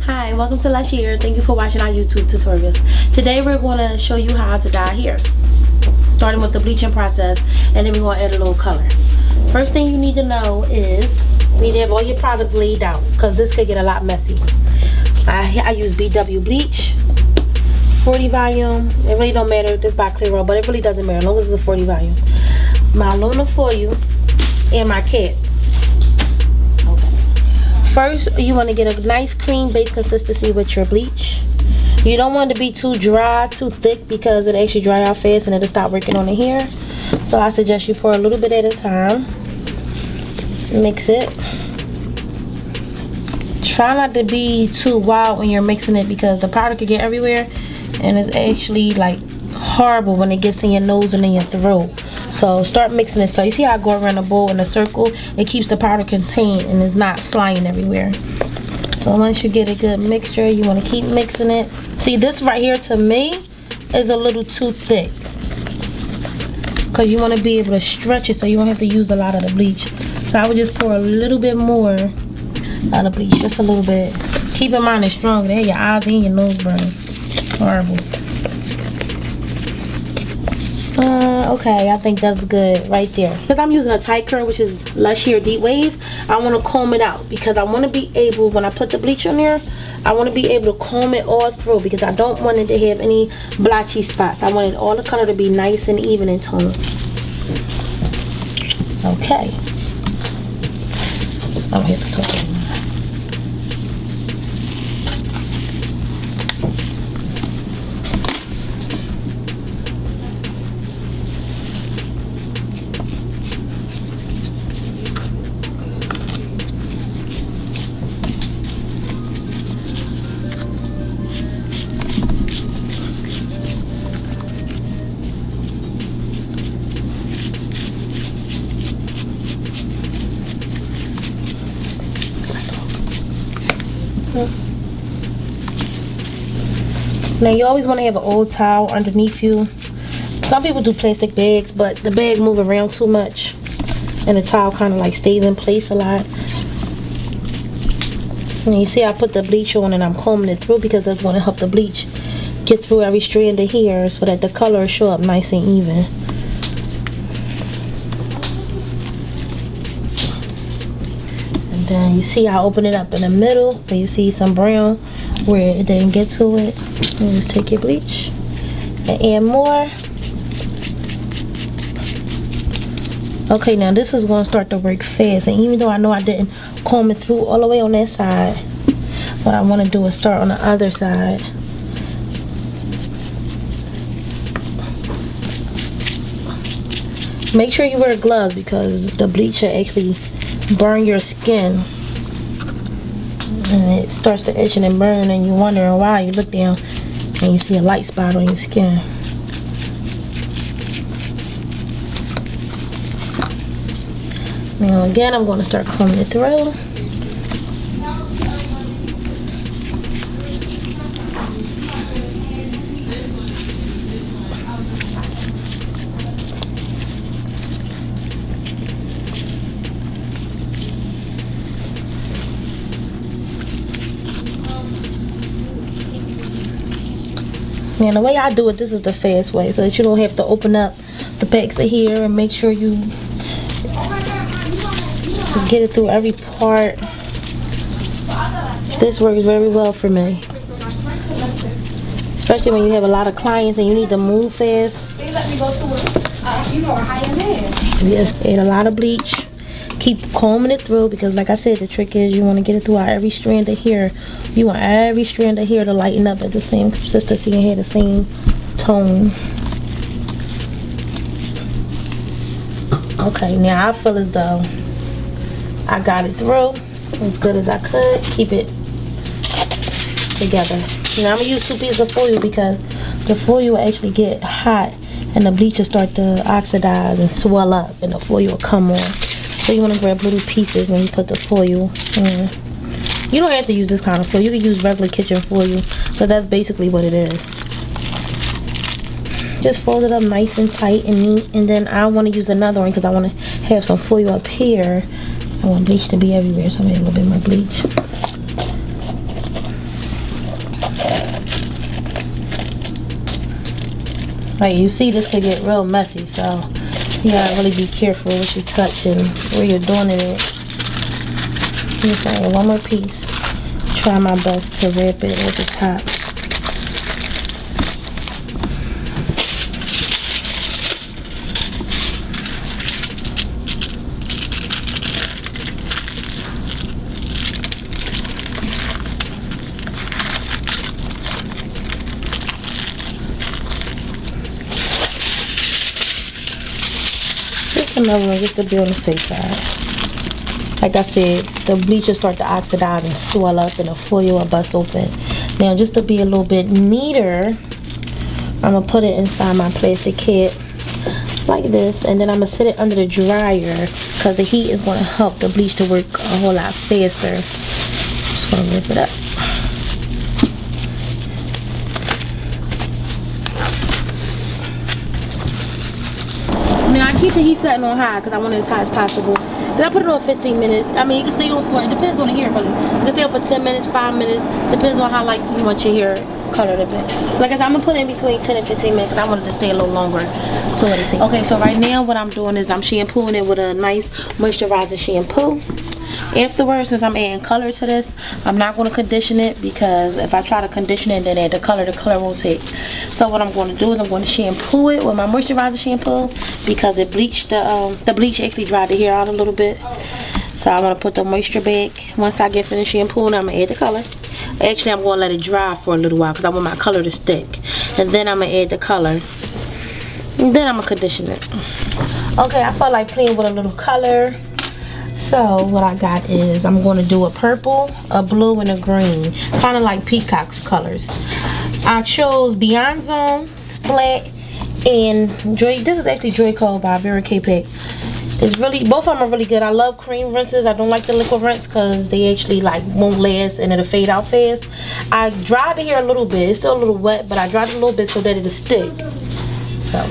Hi, welcome to Lush Here. Thank you for watching our YouTube tutorials. Today we're going to show you how to dye hair, starting with the bleaching process, and then we're going to add a little color. First thing you need to know is you need to have all your products laid out, because this could get a lot messy. I use BW bleach, 40 volume. It really don't matter if this by Clear Roll, but it really doesn't matter as long as it's a 40 volume. My aluminum foil and my cap. First, you want to get a nice cream base consistency with your bleach. You don't want it to be too dry, too thick, because it actually dry out fast and it'll stop working on the hair. So I suggest you pour a little bit at a time. Mix it. Try not to be too wild when you're mixing it, because the powder could get everywhere and it's actually like horrible when it gets in your nose and in your throat. So start mixing it slow. You see how I go around the bowl in a circle? It keeps the powder contained and it's not flying everywhere. So once you get a good mixture, you want to keep mixing it. See, this right here to me is a little too thick, because you want to be able to stretch it so you won't have to use a lot of the bleach. So I would just pour a little bit more of the bleach, just a little bit. Keep in mind it's strong. There, your eyes and your nose burn. Horrible. Okay, I think that's good right there. Because I'm using a tight curl, which is Lush Hair Deep Wave, I want to comb it out, because I want to be able, when I put the bleach on there, I want to be able to comb it all through, because I don't want it to have any blotchy spots. I want all the color to be nice and even in tone. Okay. I don't have to talk anymore. Now you always want to have an old towel underneath you. Some people do plastic bags, but the bag move around too much and the towel kind of like stays in place a lot. And you see I put the bleach on and I'm combing it through, because that's going to help the bleach get through every strand of hair so that the color will show up nice and even. And then you see I open it up in the middle, and you see some brown where it didn't get to it. And just take your bleach and add more. Okay, now this is going to start to work fast, and even though I know I didn't comb it through all the way on that side, what I want to do is start on the other side. Make sure you wear gloves, because the bleach will actually burn your skin, and it starts to itch and burn, and you're wondering why. You look down and you see a light spot on your skin. Now again, I'm going to start combing it through. And the way I do it, this is the fast way, so that you don't have to open up the packs of hair, and make sure you get it through every part. This works very well for me, especially when you have a lot of clients and you need to move fast. Yes, add a lot of bleach. Keep combing it through, because like I said, the trick is you want to get it throughout every strand of hair. You want every strand of hair to lighten up at the same consistency and have the same tone. Okay, now I feel as though I got it through as good as I could. Keep it together. Now I'm going to use 2 pieces of foil, because the foil will actually get hot and the bleach will start to oxidize and swell up, and the foil will come on. So you want to grab little pieces when you put the foil in. You don't have to use this kind of foil. You can use regular kitchen foil, but that's basically what it is. Just fold it up nice and tight and neat, and then I want to use another one because I want to have some foil up here. I want bleach to be everywhere, so I'm going to add a little bit more bleach. Like you see, this could get real messy, so you gotta really be careful what you touch and where you're doing it at. Just add one more piece. Try my best to wrap it at the top. Just another one just to be on the safe side. Like I said, the bleach will start to oxidize and swell up and the foil will bust open. Now, just to be a little bit neater, I'm going to put it inside my plastic kit like this. And then I'm going to sit it under the dryer because the heat is going to help the bleach to work a whole lot faster. Just going to rinse it up. Now, I keep the heat setting on high because I want it as high as possible. Then I put it on 15 minutes. I mean, you can stay on for, it depends on the hair really. You can stay on for 10 minutes, 5 minutes. Depends on how like you want your hair color to be. So like I said, I'm going to put it in between 10 and 15 minutes because I want it to stay a little longer. So let it take. Okay, so right now what I'm doing is I'm shampooing it with a nice moisturizing shampoo. Afterwards, since I'm adding color to this, I'm not going to condition it because if I try to condition it and then add the color won't take. So what I'm going to do is I'm going to shampoo it with my moisturizer shampoo because it bleached the bleach actually dried the hair out a little bit. So I'm going to put the moisture back. Once I get finished shampooing, I'm going to add the color. Actually, I'm going to let it dry for a little while because I want my color to stick. And then I'm going to add the color. And then I'm going to condition it. Okay, I felt like playing with a little color. So what I got is I'm going to do a purple, a blue, and a green, kind of like peacock colors. I chose Beyond Zone, Splat, and Joy. This is actually Joy Code by Vera K-Pack. It's really, both of them are really good. I love cream rinses. I don't like the liquid rinse because they actually like won't last and it'll fade out fast. I dried the hair a little bit. It's still a little wet, but I dried it a little bit so that it'll stick. So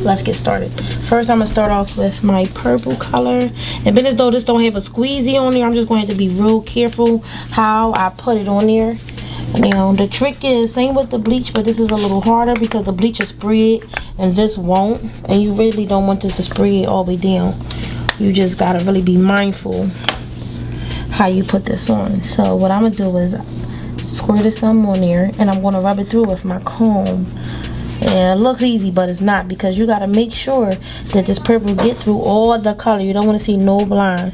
let's get started. First, I'm gonna start off with my purple color. And being as though this don't have a squeezy on there, I'm just going to be real careful how I put it on there. Now, the trick is same with the bleach, but this is a little harder because the bleach is spread and this won't. And you really don't want this to spread all the way down. You just gotta really be mindful how you put this on. So what I'm gonna do is squirt some on there and I'm gonna rub it through with my comb. And it looks easy, but it's not because you gotta make sure that this purple gets through all the color. You don't want to see no blind.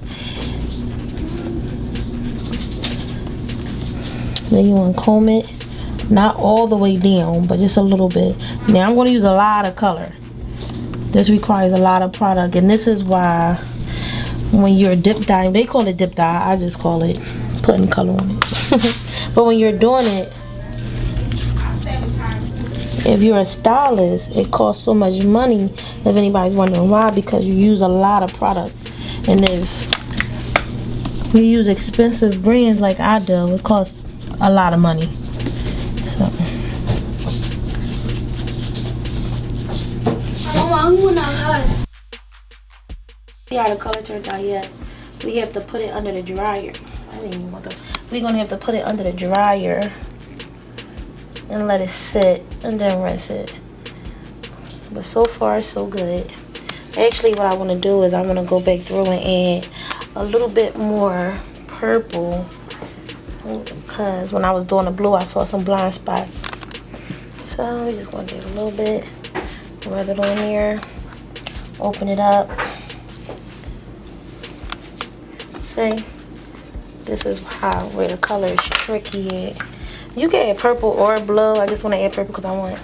Then you want to comb it, not all the way down, but just a little bit. Now I'm going to use a lot of color. This requires a lot of product, and this is why when you're dip dyeing, they call it dip dye. I just call it putting color on it. But when you're doing it, if you're a stylist, it costs so much money. If anybody's wondering why, because you use a lot of product. And if you use expensive brands like I do, it costs a lot of money. So see how the color turned out yet? We have to put it under the dryer. I didn't even want to. We're gonna have to put it under the dryer and let it sit and then rinse it. But so far so good. Actually what I want to do is I want to go back through and add a little bit more purple because when I was doing the blue I saw some blind spots. So we're just going to do a little bit, rub it on there, open it up. See, this is where the color is tricky at. You can add purple or blue. I just want to add purple because I want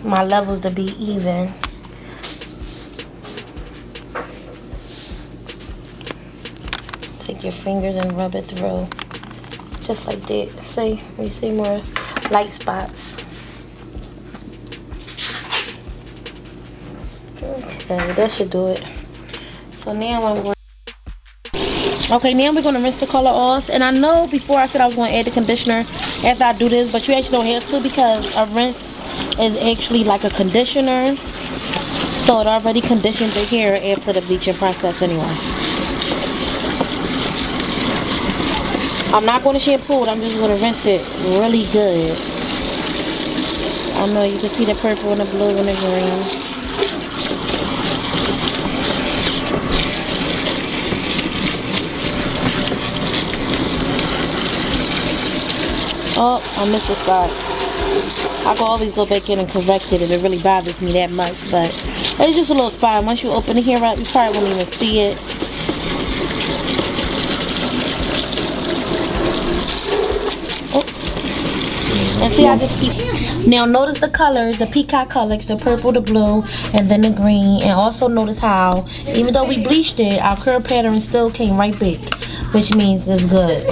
my levels to be even. Take your fingers and rub it through. Just like that. See, you see more light spots. Okay, that should do it. So now what I'm going. Okay, now we're going to rinse the color off. And I know before I said I was going to add the conditioner after I do this, but you actually don't have to because a rinse is actually like a conditioner. So it already conditions the hair after the bleaching process anyway. I'm not going to shampoo it. I'm just going to rinse it really good. I know you can see the purple and the blue and the green. Oh, I missed the spot. I can always go back in and correct it if it really bothers me that much, but it's just a little spot. Once you open it here up, you probably won't even see it. Oh. And see, I just keep... Now notice the colors, the peacock colors, the purple, the blue, and then the green. And also notice how, even though we bleached it, our curl pattern still came right back, which means it's good.